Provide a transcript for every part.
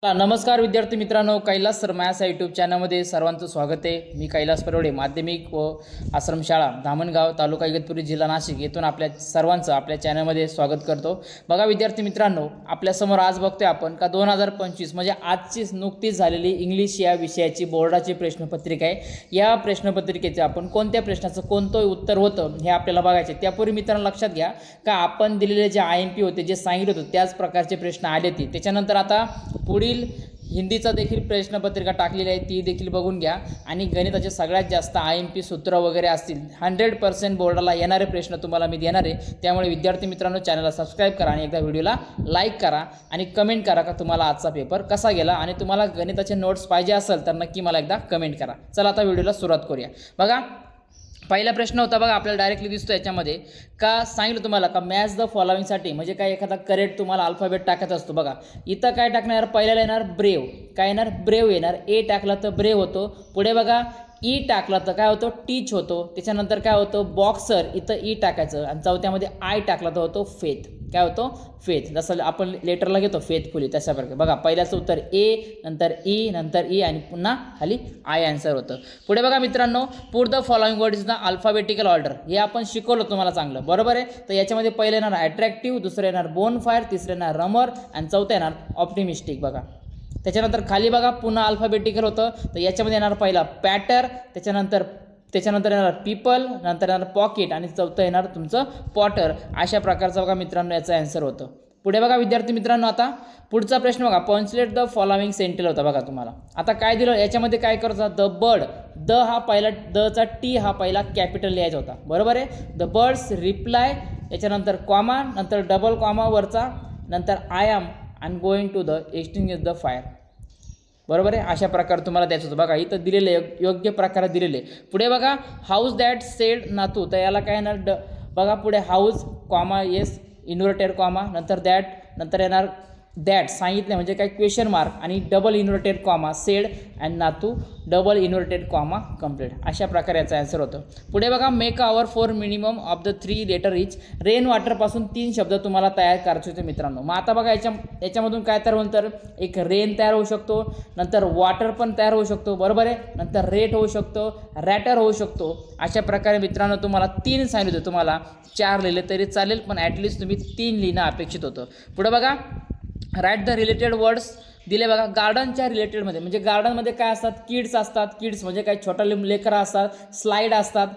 नमस्कार विद्यार्थी मित्रांनो, कैलास सर मॅथ्स या यूट्यूब चॅनलमध्ये सर्वांचं स्वागत आहे। मी कैलास परवडे, माध्यमिक व आश्रमशाळा धामणगाव, तालुका इगतपुरी, जिल्हा नाशिक येथून आपल्या सर्वांचं आपल्या चॅनलमध्ये स्वागत करतो। बघा विद्यार्थी मित्रांनो, आपल्यासमोर आज बघतोय आपण का 2025 म्हणजे आजची नुकतीच झालेली इंग्लिश या विषयाची बोर्डाची प्रश्नपत्रिका आहे। या प्रश्नपत्रिकेचे आपण कोणत्या प्रश्नाचं कोणतं उत्तर होतं हे आपल्याला बघायचे। त्यापूर्वी मित्रांनो लक्षात घ्या का आपण दिलेले जे IMP होते, जे सांगितले होते त्याच प्रकारचे प्रश्न आले होते। त्याच्यानंतर आता पुढील हिंदीचा देखील प्रश्नपत्रिका टाकलेली आहे, ती देखील बघून घ्या। आणि गणिताचे सगळ्यात जास्त IMP सूत्र वगैरे असतील 100% बोर्डाला येणारे प्रश्न तुम्हाला मी देणार आहे। त्यामुळे विद्यार्थी मित्रांनो चॅनलला सबस्क्राईब करा आणि एकदा व्हिडिओला लाईक करा आणि कमेंट करा का तुम्हाला आजचा पेपर कसा गेला। आणि तुम्हाला गणिताचे नोट्स पाहिजे असेल तर नक्की मला एकदा कमेंट करा। चला आता व्हिडिओला सुरुवात करूया। बघा पहिला प्रश्न होता, बघा आपल्याला डायरेक्टली दिसतो याच्यामध्ये का सांगितलं तुम्हाला का मॅच द फॉलोइंगसाठी म्हणजे काय एखादा करेक्ट तुम्हाला अल्फाबेट टाकायचा असतो। बघा इथं काय टाकणार, पहिल्याला येणार ब्रेव, काय येणार ब्रेव येणार, ए टाकला तर ब्रेव होतो। पुढे बघा ई टाकला तर काय होतो टीच होतो। त्याच्यानंतर काय होतं बॉक्सर, इथं ई टाकायचं आणि चौथ्यामध्ये आय टाकला तर होतो फेथ, काय होतो फेथ। जसं आपण लेटरला घेतो फेथफुली तशा प्रकारे। बघा पहिल्याचं उत्तर ए, नंतर ई, नंतर ई आणि पुन्हा खाली आय आन्सर होतं। पुढे बघा मित्रांनो, put the following word is the alphabetical order, हे आपण शिकवलं तुम्हाला चांगलं, बरोबर आहे। तर याच्यामध्ये पहिलं येणार अट्रॅक्टिव्ह, दुसरं येणार बोनफायर, तिसरं येणार रमर आणि चौथं येणार ऑप्टिमिस्टिक। बघा त्याच्यानंतर खाली बघा पुन्हा अल्फाबेटिकल होतं, तर याच्यामध्ये येणार पहिला पॅटर, त्याच्यानंतर येणार पीपल, नंतर येणार पॉकेट आणि चौथं येणार तुमचं पॉटर। अशा प्रकारचं बघा मित्रांनो याचं आन्सर होतं। पुढे बघा विद्यार्थी मित्रांनो, आता पुढचा प्रश्न बघा, पंचलेट द फॉलोइंग सेंटेन्स होता। बघा तुम्हाला आता काय दिलं याच्यामध्ये, काय करायचं द बर्ड, द हा पहिला, द चा टी हा पहिला कॅपिटल लिहायचा होता, बरोबर आहे। द बर्ड्स रिप्लाय, याच्यानंतर कॉमा, नंतर डबल कॉमा वरचा, नंतर I am and going to the extinguish the fire, बरोबर आहे। अशा प्रकारे तुम्हाला द्यायचं होतं। बघा इथं दिलेले योग्य प्रकारे दिलेले। पुढे बघा हाऊस दॅट सेड नातू, तर याला काय येणार बघा पुढे house comma yes inverted comma, नंतर दॅट, नंतर येणार दॅट सांगितले म्हणजे काय क्वेश्चन मार्क आणि double inverted comma said and नातू डबल इन्व्हर्टेड कॉमा कंप्लीट। अशा प्रकारे याचं आन्सर होतं। पुढे बघा make our for minimum of the 3 letter each, rain वॉटरपासून 3 शब्द तुम्हाला तयार करायचे होते मित्रांनो। मग आता बघा याच्यामधून काय तयार होईल, तर एक रेन तयार होऊ शकतो, नंतर वॉटर पण तयार होऊ शकतो, बरोबर आहे, नंतर रेट होऊ शकतो, रॅटर होऊ शकतो। अशा प्रकारे मित्रांनो तुम्हाला 3 सांगितले होते, तुम्हाला 4 लिहिले तरी चालेल पण ॲटलिस्ट तुम्ही 3 लिहिणं अपेक्षित होतं। पुढे बघा राईट द रिलेटेड वर्ड्स दिले। बघा गार्डनच्या रिलेटेडमध्ये म्हणजे गार्डनमध्ये काय असतात, किड्स असतात, किड्स म्हणजे काय छोटा लेकरं असतात, स्लाईड असतात,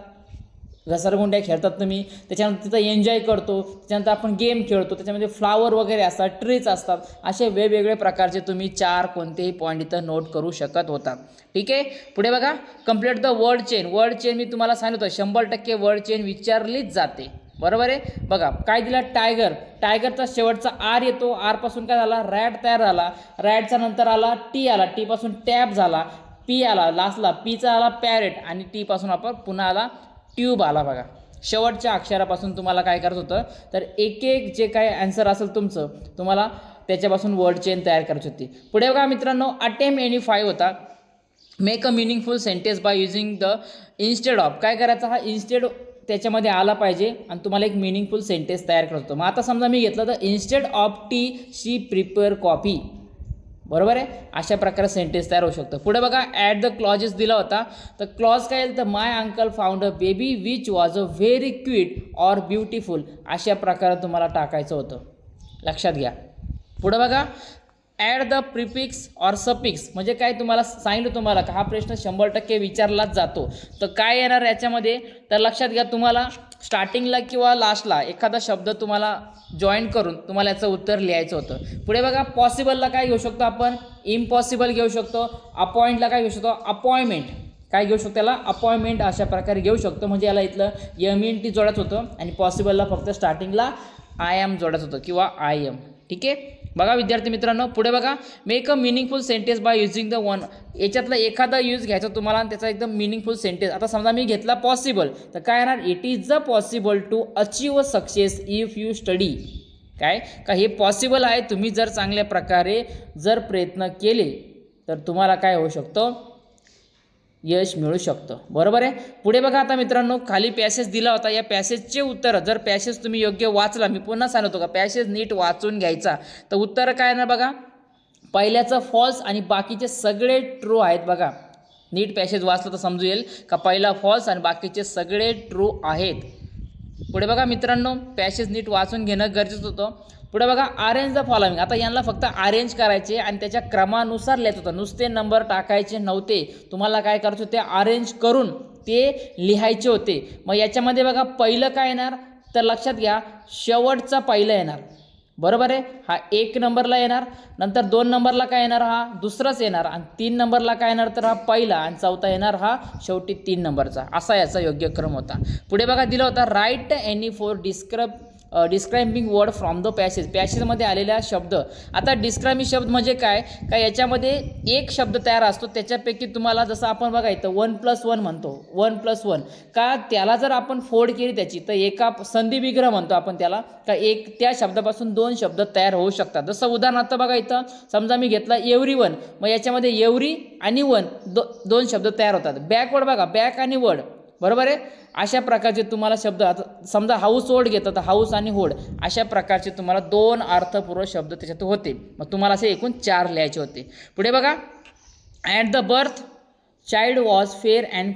घसरगुंड्या खेळतात तुम्ही, त्याच्यानंतर तिथं एन्जॉय करतो, त्याच्यानंतर आपण गेम खेळतो, त्याच्यामध्ये फ्लावर वगैरे असतात, ट्रीज असतात, असे वेगवेगळे प्रकारचे तुम्ही 4 कोणतेही पॉईंट इथं नोट करू शकत होता, ठीक आहे। पुढे बघा complete the word chain, word chain मी तुम्हाला सांगितलं होतं 100% वर्ड चेन विचारलीच जाते, बरोबर आहे। बघा काय दिला टायगर, टायगरचा शेवटचा आर येतो, आर पासून काय झाला रॅट तयार झाला, रॅटचा नंतर आला टी, आला टी पासून टॅब झाला, पी आला लास्टला, पीचा आला पॅरेट आणि टी पासून आपण पुन्हा आला ट्यूब आला। बघा शेवटच्या अक्षरापासून तुम्हाला काय करायचं होतं, तर एक एक जे काय आन्सर असेल तुमचं तुम्हाला त्याच्यापासून वर्ड चेन तयार करायची होती। पुढे बघा मित्रांनो अटेम्प्ट एनी 5 होता, make a meaningful sentence by using the instead of, काय करायचं हा इन्स्टेड त्याच्यामध्ये आला पाहिजे आणि तुम्हाला एक मिनिंगफुल सेंटेन्स तयार करतो। मग आता समजा मी घेतलं तर instead of T C prepare coffee, बरोबर आहे। अशा प्रकारे सेंटेन्स तयार होऊ शकतं। पुढे बघा ॲट द क्लॉजेस दिला होता, तर क्लॉज काय येईल तर my uncle found a baby which was a very cute or beautiful, अशा प्रकारे तुम्हाला टाकायचं होतं, लक्षात घ्या। पुढे बघा add the prefix or suffix म्हणजे काय तुम्हाला सांगितलं तुम्हाला का हा प्रश्न 100% विचारलाच जातो, तर काय येणार याच्यामध्ये, तर लक्षात घ्या तुम्हाला स्टार्टिंगला किंवा लास्टला एखादा शब्द तुम्हाला जॉईन करून तुम्हाला याचं उत्तर लिहायचं होतं। पुढे बघा पॉसिबलला काय घेऊ शकतो आपण, इम्पॉसिबल घेऊ शकतो, अपॉइंटला काय घेऊ शकतो अपॉइंटमेंट, काय घेऊ शकतो त्याला अपॉइंटमेंट, अशा प्रकारे घेऊ शकतो। म्हणजे याला इथलं MNT जोडायचं होतं आणि पॉसिबलला फक्त स्टार्टिंगला आय एम जोडायचं होतं किंवा आय एम, ठीक आहे। बघा विद्यार्थी मित्रांनो पुढे बघा make a meaningful sentence by using the one, याच्यातला एखादा यूज घ्यायचा तुम्हाला आणि त्याचा एकदम मिनिंगफुल सेंटेन्स। आता समजा मी घेतला पॉसिबल, तर काय येणार it is the possible to achieve success if you study, काय का हे पॉसिबल आहे, तुम्ही जर चांगल्या प्रकारे जर प्रयत्न केले तर तुम्हाला काय होऊ शकतं यश मिळू शकतं, बरोबर आहे। पुढे बघा आता मित्रांनो खाली पॅसेज दिला होता, या पॅसेजचे उत्तर जर पॅसेज तुम्ही योग्य वाचला, मी पुन्हा सांगतो का पॅसेज नीट वाचून घ्यायचा, तर उत्तर काय ना बघा पहिल्याचं फॉल्स आणि बाकीचे सगळे ट्रू आहेत बघा. नीट पॅसेज वाचलं तर समजू येईल का पहिला फॉल्स आणि बाकीचे सगळे ट्रू आहेत. पुढे बघा मित्रांनो, पॅसेज नीट वाचून घेणं गरजेचं होतं. पुढे बघा अरेंज द फॉलोइंग. आता यांना फक्त अरेंज करायचे आणि त्याच्या क्रमानुसार लिहायचं होतं, नुसते नंबर टाकायचे नव्हते. तुम्हाला काय करायचं होते, अरेंज करून ते लिहायचे होते. मग याच्यामध्ये बघा पहिलं काय येणार तर लक्षात घ्या, शेवटचा पहिलं येणार. बरोबर आहे. हा 1 नंबरला येणार, नंतर 2 नंबरला काय येणार, हा दुसराच येणार, आणि 3 नंबरला काय येणार तर हा पहिला, आणि चौथा येणार हा शेवटी 3 नंबरचा. असा याचा योग्य क्रम होता. पुढे बघा दिला होता write any four describing word from the passage. पॅसेजमध्ये आलेला शब्द. आता डिस्क्रायबिंग शब्द म्हणजे काय का याच्यामध्ये एक शब्द तयार असतो, त्याच्यापैकी तुम्हाला जसं आपण बघा इथं 1+1 म्हणतो, 1+1 का त्याला जर आपण फोड केली त्याची तर एका संधी विग्रह म्हणतो आपण त्याला, का एक त्या शब्दापासून 2 शब्द तयार होऊ शकतात. जसं उदाहरणार्थ बघा इथं समजा मी घेतला एव्हरीवन, मग याच्यामध्ये एव्हरी आणि वन 2 शब्द तयार होतात. बॅकवर्ड बघा, बॅक आणि वर्ड. बरोबर आहे. अशा प्रकारचे तुम्हाला शब्द, आता समजा हाऊस होल्ड घेतात तर हाऊस आणि होल्ड, अशा प्रकारचे तुम्हाला 2 अर्थपूर्ण शब्द त्याच्यात होते. मग तुम्हाला असे एकूण 4 लिहायचे होते. पुढे बघा at the birth child was fair and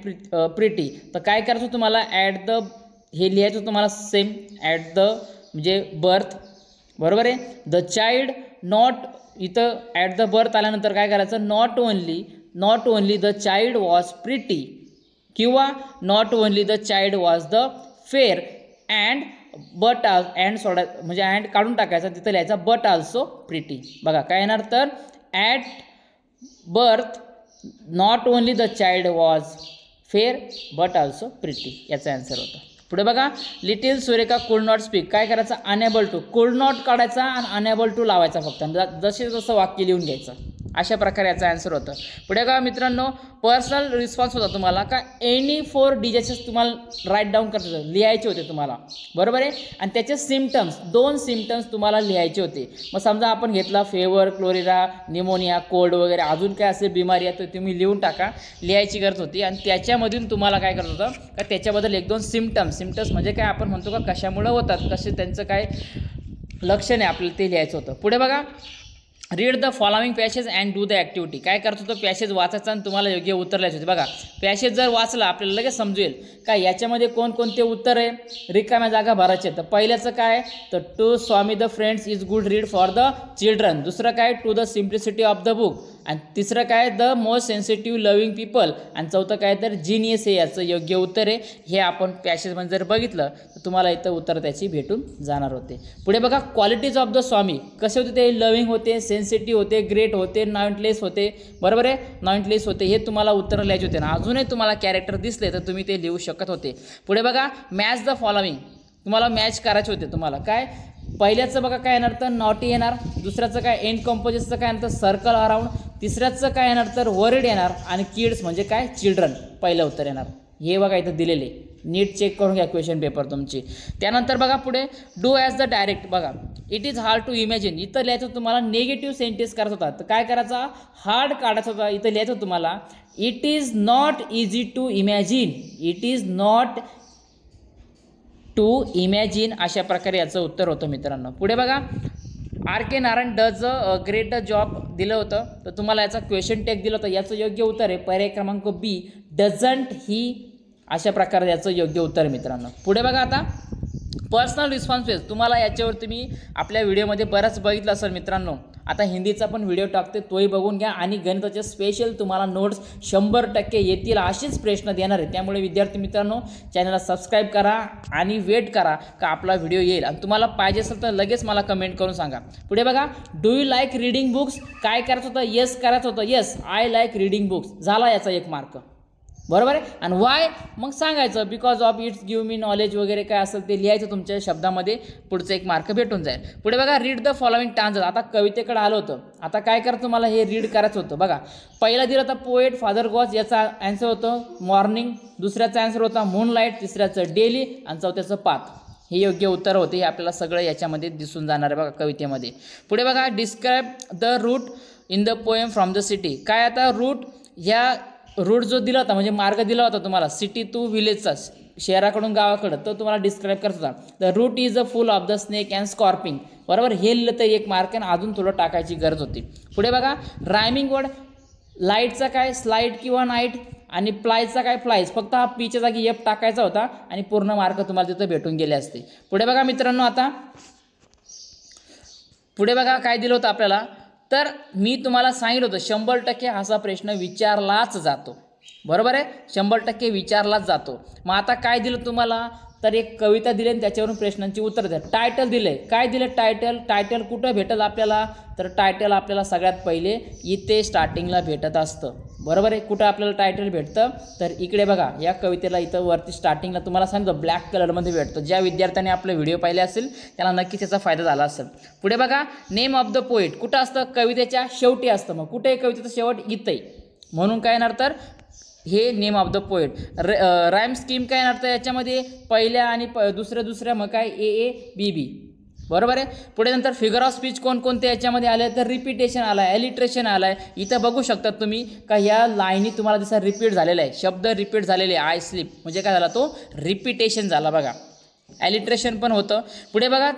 pretty. तर काय करायचं तुम्हाला, ॲट द हे लिहायचं तुम्हाला सेम, ॲट द म्हणजे बर्थ. बरोबर आहे. द चाइल्ड नॉट, इथं ॲट द बर्थ आल्यानंतर काय करायचं, not only the child was pretty, किंवा not only the child was the fair and but and सोडा म्हणजे अँड काढून टाकायचा, तिथं लिहायचा बट ऑल्सो प्रिटी. बघा काय येणार तर at birth not only the child was fair but also pretty, याचा आन्सर होता. पुढे बघा लिटिल सुरेखा कुड नॉट स्पीक. काय करायचं, अनेबल टू, कुड नॉट काढायचा आणि अनेबल टू लावायचा फक्त, जसे जसं वाक्य लिहून घ्यायचं. अशा प्रकारे याचा आन्सर होतं. पुढे का मित्रांनो पर्सनल रिस्पॉन्स होता तुम्हाला का एनी 4 डिजिट्स तुम्हाला राईट डाऊन करायचं, लिहायचे होते तुम्हाला. बरोबर आहे. आणि त्याचे सिम्पटम्स 2 सिम्पटम्स तुम्हाला लिहायचे होते. मग समजा आपण घेतला फेवर, क्लोरिरा, निमोनिया, कोल्ड वगैरे अजून काय असेल बिमारी आहे तर तुम्ही लिहून टाका, लिहायची गरज होती. आणि त्याच्यामधून तुम्हाला काय करत होतं का त्याच्याबद्दल 1-2 सिम्पटम्स म्हणजे काय आपण म्हणतो का कशामुळे होतात, कसे त्यांचं काय लक्षण आहे आपल्याला ते लिहायचं होतं. पुढे बघा read the following passage and do the activity. काय करतो तो पॅसेज वाचायचा आणि तुम्हाला योग्य उत्तर लिहायचे होते. बघा पॅसेज जर वाचला आपल्याला लगेच समजेल का याच्यामध्ये कोणकोणते उत्तर आहे, रिकाम्या जागा भरायचे. तर पहिल्याचं काय तर to Swami the friends is good read for the children. दुसरं काय to the simplicity of the book. आणि तिसरं काय the most sensitive loving people. आणि चौथं काय तर जीनियस हे याचं योग्य उत्तर आहे. हे आपण पॅसेजमध्ये जर बघितलं तर तुम्हाला इथं उत्तर त्याची भेटून जाणार होते. पुढे बघा क्वालिटीज ऑफ द स्वामी कसे होते, ते लव्हिंग होते, सेन्सिटिव्ह होते, ग्रेट होते, नॉइंटलेस होते. बरोबर आहे, नॉइंटलेस होते. हे तुम्हाला उत्तर लिहायचे होते ना. अजूनही तुम्हाला कॅरेक्टर दिसले तर तुम्ही ते लिहू शकत होते. पुढे बघा मॅच द फॉलोइंग, तुम्हाला मॅच करायचे होते. तुम्हाला काय पहिल्याचं बघा काय येणार तर नॉटी येणार, दुसऱ्याचं काय एंड कंपोजिटचं काय येणार तर सर्कल अराउंड, तिसऱ्याचं काय येणार तर वर्ड येणार, आणि किड्स म्हणजे काय चिल्ड्रन पहिलं उत्तर येणार. हे बघा इथं दिलेले, नीट चेक करून घ्या क्वेश्चन पेपर तुमची. त्यानंतर बघा पुढे डू ॲज द डायरेक्ट. बघा it is hard to imagine. इथं लिहायचं तुम्हाला निगेटिव्ह सेंटेन्स करायचा होता. तर काय करायचा, हार्ड काढायचा होता. इथं लिहायचं तुम्हाला it is not easy to imagine, it is not to imagine. अशा प्रकारे याचं उत्तर होतं मित्रांनो. पुढे बघा R.K. Narayan does a great job दिलं होतं. तर तुम्हाला याचा क्वेश्चन टॅग दिलं होतं. याचं योग्य उत्तर आहे पर्याय क्रमांक बी, डझंट ही. अशा प्रकारे याचं योग्य उत्तर मित्रांनो. पुढे बघा आता पर्सनल रिस्पॉन्सेस. तुम्हाला याच्यावर तुम्ही आपल्या व्हिडिओमध्ये बरंच बघितलं असेल मित्रांनो. आता हिंदीचा पण व्हिडिओ टाकते, तोही बघून घ्या. आणि गणिताचे स्पेशल तुम्हाला नोट्स 100% येतील, असेच प्रश्न देणार आहे. त्यामुळे विद्यार्थी मित्रांनो चॅनलला सबस्क्राईब करा आणि वेट करा का आपला व्हिडिओ येईल. आणि तुम्हाला पाहिजे असेल तर लगेच मला कमेंट करून सांगा. पुढे बघा do you like reading books. काय करायचं होतं, येस करायचं होतं. Yes I like reading books. झाला याचा 1 मार्क. बरोबर आहे. आणि वाय मग सांगायचं because of its give me knowledge वगैरे काय असेल ते लिहायचं तुमच्या शब्दामध्ये, पुढचं 1 मार्क भेटून जाईल. पुढे बघा रीड द फॉलोइंग टांजर. आता कवितेकडे आलं होतं. आता काय करा तुम्हाला हे रीड करायचं होतं. बघा पहिला दिलं होता पोएट फादर गॉस, याचा आन्सर होतं मॉर्निंग, दुसऱ्याचा आन्सर होता मूनलाईट, तिसऱ्याचं डेली, आणि चौथ्याचं पाथ. हे योग्य उत्तर होते. हे आपल्याला सगळं याच्यामध्ये दिसून जाणार आहे बघा कवितेमध्ये. पुढे बघा describe the root in the poem from the city. काय आता रूट, ह्या रूट जो दिला होता म्हणजे मार्ग दिला होता तुम्हाला सिटी टू विलेजचा, शहराकडून गावाकडं, तो तुम्हाला डिस्क्राईब करत होता. The root is a full of the snake and scorpion. बरोबर, हे लिहिलं तर एक मार्क आणि अजून थोडं टाकायची गरज होती. पुढे बघा रायमिंग वर्ड. लाईटचा काय स्लाईट किंवा नाईट, आणि प्लायचा काय फ्लाईज. फक्त हा पीच्या जागी एफ टाकायचा होता आणि पूर्ण मार्क तुम्हाला तिथं भेटून गेले असते. पुढे बघा मित्रांनो, आता पुढे बघा काय दिलं होतं आपल्याला. तर मी तुम्हाला सांगितलं होतं 100% असा प्रश्न विचारलाच जातो. बरोबर आहे, 100% विचारलाच जातो. मग आता काय दिलं तुम्हाला, तर एक कविता दिली आणि त्याच्यावरून प्रश्नांची उत्तर द्या. टायटल दिले, काय दिलं टायटल. टायटल कुठं भेटल आपल्याला, तर टायटल आपल्याला सगळ्यात पहिले इथे स्टार्टिंगला भेटत असतं. बरोबर आहे, कुठं आपल्याला टायटल भेटतं, तर इकडे बघा या कवितेला इथं वरती स्टार्टिंगला तुम्हाला सांगतो ब्लॅक कलरमध्ये भेटतं. ज्या विद्यार्थ्यांनी आपले व्हिडिओ पाहिले असेल त्याला नक्कीच त्याचा फायदा झाला असेल. पुढे बघा नेम ऑफ द पोएट. कुठं असतं, कवितेच्या शेवटी असतं. मग कुठे कवितेचं शेवट, इथं. म्हणून काय येणार, तर हे name of the poet. Rhyme scheme काय येणार, तर याच्यामध्ये पहिल्या आणि दुसऱ्या मग काय AABB. बरोबर आहे. पुढे नंतर फिगर ऑफ स्पीच कोणकोणते याच्यामध्ये आले, तर रिपिटेशन आला आहे, एलिट्रेशन आला आहे. इथं बघू शकतात तुम्ही का ह्या लाईनी तुम्हाला दिसा रिपीट झालेला आहे, शब्द रिपीट झालेले. आय स्लिप म्हणजे काय झाला, तो रिपिटेशन झाला बघा. एलिट्रेशन पण होतं. पुढे बघा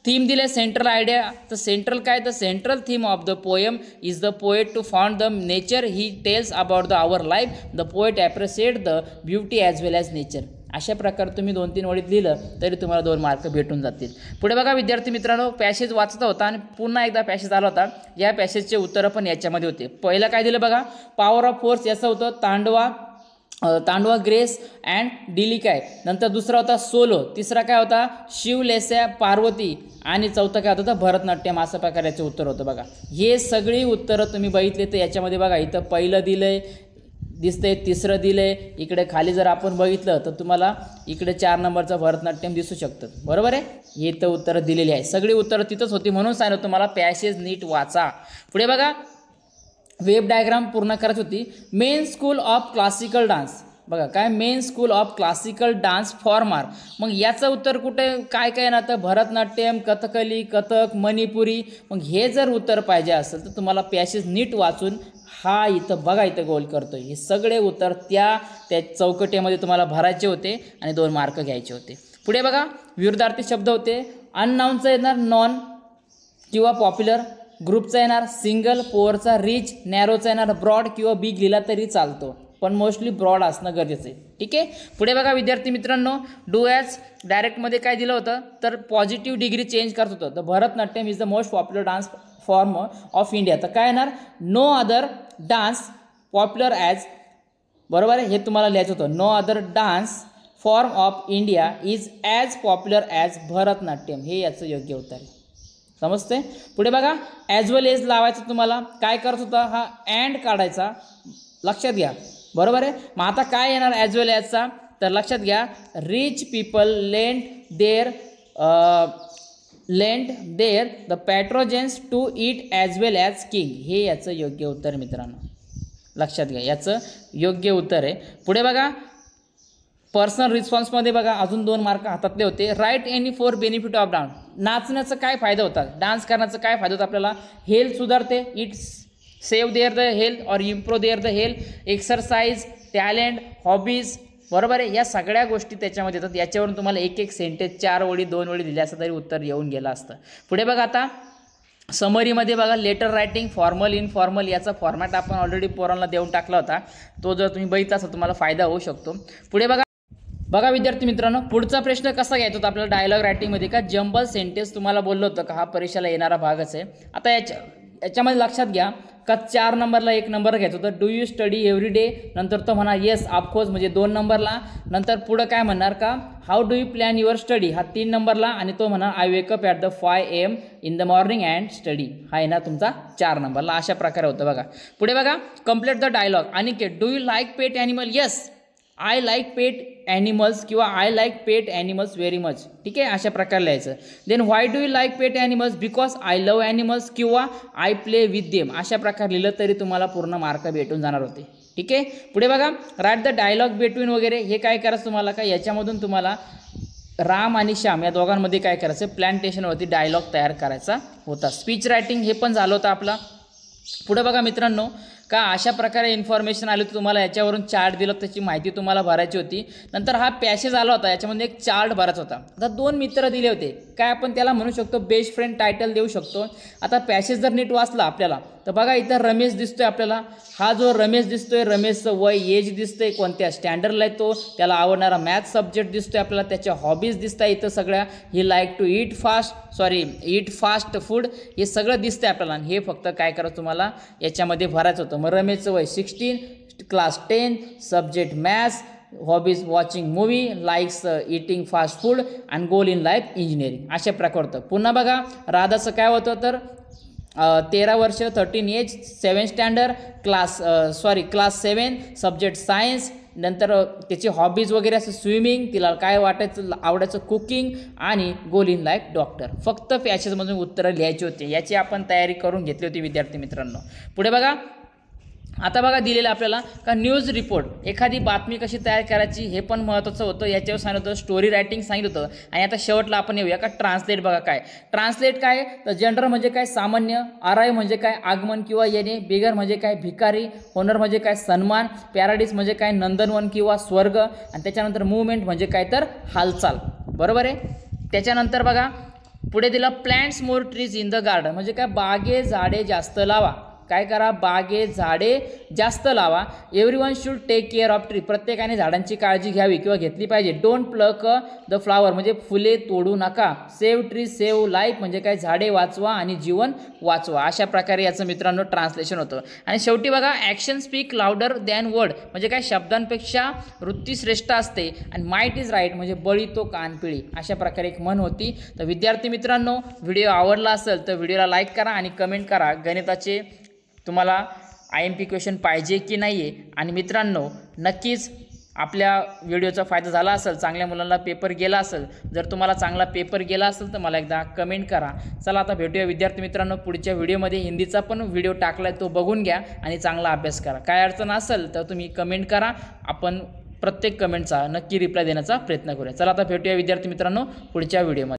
थीम दिले सेंट्रल आयडिया. तर सेंट्रल काय, तर central theme of the poem is the poet to found the nature he tells about the our life. The poet appreciate the beauty as well as nature. अशा प्रकारे तुम्ही 2-3 ओळीत लिहिलं तरी तुम्हाला 2 मार्क भेटून जातील. पुढे बघा विद्यार्थी मित्रांनो, पॅसेज वाचता होता आणि पुन्हा एकदा पॅसेज आला होता. या पॅसेजचे उत्तरं पण याच्यामध्ये होते. पहिलं काय दिलं बघा, पॉवर ऑफ फोर्स याचं होतं तांडवा ग्रेस अँड डिलिकाय. नंतर दुसरा होता सोलो. तिसरा काय होता शिवलेस्या पार्वती. आणि चौथं काय होतं भरतनाट्यम. अशा प्रकारचे उत्तर होतं बघा. हे सगळी उत्तरं तुम्ही बघितले तर याच्यामध्ये बघा इथं पहिलं दिलंय दिसतंय, तिसरं दिलंय, इकडे खाली जर आपण बघितलं तर तुम्हाला इकडे 4 नंबरचं भरतनाट्यम दिसू शकतं. बरोबर आहे, हे तर उत्तरं दिलेली आहे. सगळी उत्तरं तिथंच होती म्हणून सांगितलं तुम्हाला पॅसेज नीट वाचा. पुढे बघा वेब डायग्राम पूर्ण करायची होती. Main school of classical dance. बघा काय, main school of classical dance farmer. मग याचं उत्तर कुठे काय काय ना, तर भरतनाट्यम, कथकली, कथक, मणिपुरी. मग हे जर उत्तर पाहिजे असेल तर तुम्हाला पॅसेज नीट वाचून हा इथं बघा इथं गोल करतो. हे सगळे उत्तर त्या चौकटीमध्ये तुम्हाला भरायचे होते आणि 2 मार्क घ्यायचे होते. पुढे बघा विरुद्धार्थी शब्द होते. अननाउनचं येणार नॉन किंवा पॉप्युलर. ग्रुपचा येणार सिंगल. पोअरचा रिच. नॅरोचा येणार ब्रॉड किंवा बिग लिहिला तरी चालतो, पण मोस्टली ब्रॉड असणं गरजेचं आहे. ठीक आहे. पुढे बघा विद्यार्थी मित्रांनो, डू ॲज डायरेक्टमध्ये काय दिलं होतं, तर पॉझिटिव्ह डिग्री चेंज करत होतं. The Bharatanatyam is the most popular dance form of India. तर काय येणार, no other dance popular as. बरोबर आहे, हे तुम्हाला लिहायचं होतं. No other dance form of India is as popular as Bharatanatyam. हे याचं योग्य उत्तर आहे. समजते. पुढे बघा ॲज वेल एज लावायचं तुम्हाला. काय करत होता, हा अँड काढायचा. लक्षात घ्या. बरोबर आहे. मग आता काय येणार ॲज वेल ॲजचा, तर लक्षात घ्या. Rich people lent their the patronage to it as well as king. हे याचं योग्य उत्तर मित्रांनो. लक्षात घ्या, याचं योग्य उत्तर आहे. पुढे बघा पर्सनल रिस्पॉन्समध्ये बघा अजून 2 मार्क हातातले होते. Write any four benefit of dance. नाचण्याचं काय फायदा होता, डान्स करण्याचं काय फायदा होता आपल्याला. हेल्थ सुधारते, it's save their the health or improve their the health. Exercise, talent, hobbies. बरोबर आहे, या सगळ्या गोष्टी त्याच्यामध्ये येतात. याच्यावरून तुम्हाला एक सेंटेन्स 4 ओळी 2 ओळी दिल्या असं तरी उत्तर येऊन गेलं असतं. पुढे बघा आता समरीमध्ये बघा लेटर रायटिंग, फॉर्मल, इनफॉर्मल. याचा फॉर्मॅट आपण ऑलरेडी पोरांना देऊन टाकला होता. तो जर तुम्ही बघितला असेल तुम्हाला फायदा होऊ शकतो. पुढे बघा विद्यार्थी मित्रांनो, पुढचा प्रश्न कसा घ्यायचा होता आपल्याला डायलॉग रायटिंगमध्ये. का जंबल सेंटेन्स तुम्हाला बोललो होतं का हा परीक्षेला येणारा भागच आहे. आता याच्यामध्ये लक्षात घ्या का 4 नंबरला 1 नंबर घ्यायचं होतं. Do you study every day. नंतर तो म्हणा येस ऑफकोर्स म्हणजे 2 नंबरला. नंतर पुढं काय म्हणणार का how do you plan your study, हा 3 नंबरला. आणि तो म्हणा I wake up at the 5 AM in the morning and study, हा आहे ना तुमचा 4 नंबरला. अशा प्रकारे होतं बघा. पुढे बघा complete the dialogue. Aniket do you like pet animal. Yes I like pet animals किंवा I like pet animals very much. ठीक आहे, अशा प्रकारे लिहायचं. Then why do you like pet animals, because I love animals किंवा आय प्ले विथ देम. अशा प्रकारे लिहिलं तरी तुम्हाला पूर्ण मार्क भेटून जाणार होते. ठीक आहे. पुढे बघा राईट द डायलॉग बिटवीन वगैरे. हे काय करायचं तुम्हाला का याच्यामधून तुम्हाला राम आणि श्याम या दोघांमध्ये काय करायचं प्लॅन्टेशनवरती डायलॉग तयार करायचा होता. स्पीच रायटिंग हे पण झालं होतं आपला. पुढे बघा मित्रांनो, का अशा प्रकारे इन्फॉर्मेशन आली होती तुम्हाला, याच्यावरून चार्ट दिलं, त्याची माहिती तुम्हाला भरायची होती. नंतर हा पॅसेज आला होता, याच्यामध्ये एक चार्ट भरायचा होता. आता 2 मित्र दिले होते, काय आपण त्याला म्हणू शकतो बेस्ट फ्रेंड टायटल देऊ शकतो. आता पॅसेज जर नीट वाचला आपल्याला तर बघा इथं रमेश दिसतोय आपल्याला. हा जो रमेश दिसतोय, रमेशचं वय एज दिसतंय, कोणत्या स्टँडर्डला आहे तो, त्याला आवडणारा मॅथ्स सब्जेक्ट दिसतोय आपल्याला, त्याच्या हॉबीज दिसत आहे इथं सगळ्या. He like to eat fast food, हे सगळं दिसतंय आपल्याला. आणि हे फक्त काय करायचं तुम्हाला याच्यामध्ये भरायचं होतं. मग रमेशचं वय 16, class 10, subject maths, hobbies watching movie, likes eating fast food and goal in life engineering, अशा प्रकार होतं. पुन्हा बघा राधाचं काय होतं तर 13 वर्ष, 13 age, 7 standard, class 7, subject science. नंतर त्याची हॉबीज वगैरे असं स्विमिंग, तिला काय आवडायचं कुकिंग, आणि गोल इन लाईफ डॉक्टर. फक्त पॅसेजमधून उत्तरं लिहायची होती. याची आपण तयारी करून घेतली होती विद्यार्थी मित्रांनो. पुढे बघा, आता बघा दिलेलं आपल्याला का न्यूज रिपोर्ट, एखादी बातमी कशी तयार करायची हे पण महत्त्वाचं होतं. याच्यावर सांगितलं होतं, स्टोरी रायटिंग सांगितलं होतं. आणि आता शेवटला आपण येऊया का ट्रान्सलेट. बघा काय ट्रान्सलेट काय तर जनरल म्हणजे काय सामान्य, अराईव्ह म्हणजे काय आगमन किंवा येणे, बिगर म्हणजे काय भिकारी, होनर म्हणजे काय सन्मान, पॅराडिस म्हणजे काय नंदनवन किंवा स्वर्ग, आणि त्याच्यानंतर मूवमेंट म्हणजे काय तर हालचाल. बरोबर आहे. त्याच्यानंतर बघा पुढे दिला plants more trees in the garden, म्हणजे काय बागे झाडे जास्त लावा. काय करा, बागे झाडे जास्त लावा. Everyone should take care of tree, प्रत्येकाने झाडांची काळजी घ्यावी किंवा घेतली पाहिजे. डोंट प्लक द फ्लावर, म्हणजे फुले तोडू नका. सेव्ह ट्री सेव्ह लाईफ, म्हणजे काय झाडे वाचवा आणि जीवन वाचवा. अशा प्रकारे याचं मित्रांनो ट्रान्सलेशन होतं. आणि शेवटी बघा action speak louder than word, म्हणजे काय शब्दांपेक्षा वृत्ती श्रेष्ठ असते. आणि माइट इज राईट, म्हणजे बळी तो कानपिळी, अशा प्रकारे एक म्हण होती. तर विद्यार्थी मित्रांनो, व्हिडिओ आवडला असेल तर व्हिडिओला लाईक करा आणि कमेंट करा गणिताचे तुम्हाला IMP क्वेश्चन पाहिजे की नाही आहे. आणि मित्रांनो नक्कीच आपल्या व्हिडिओचा फायदा झाला असेल, चांगल्या मुलांना पेपर गेला असेल, जर तुम्हाला चांगला पेपर गेला असेल तर मला एकदा कमेंट करा. चला आता भेटूया विद्यार्थी मित्रांनो पुढच्या व्हिडिओमध्ये. हिंदीचा पण व्हिडिओ टाकला आहे, तो बघून घ्या आणि चांगला अभ्यास करा. काय अडचण असेल तर तुम्ही कमेंट करा, आपण प्रत्येक कमेंटचा नक्की रिप्लाय देण्याचा प्रयत्न करूया. चला आता भेटूया विद्यार्थी मित्रांनो पुढच्या व्हिडिओमध्ये.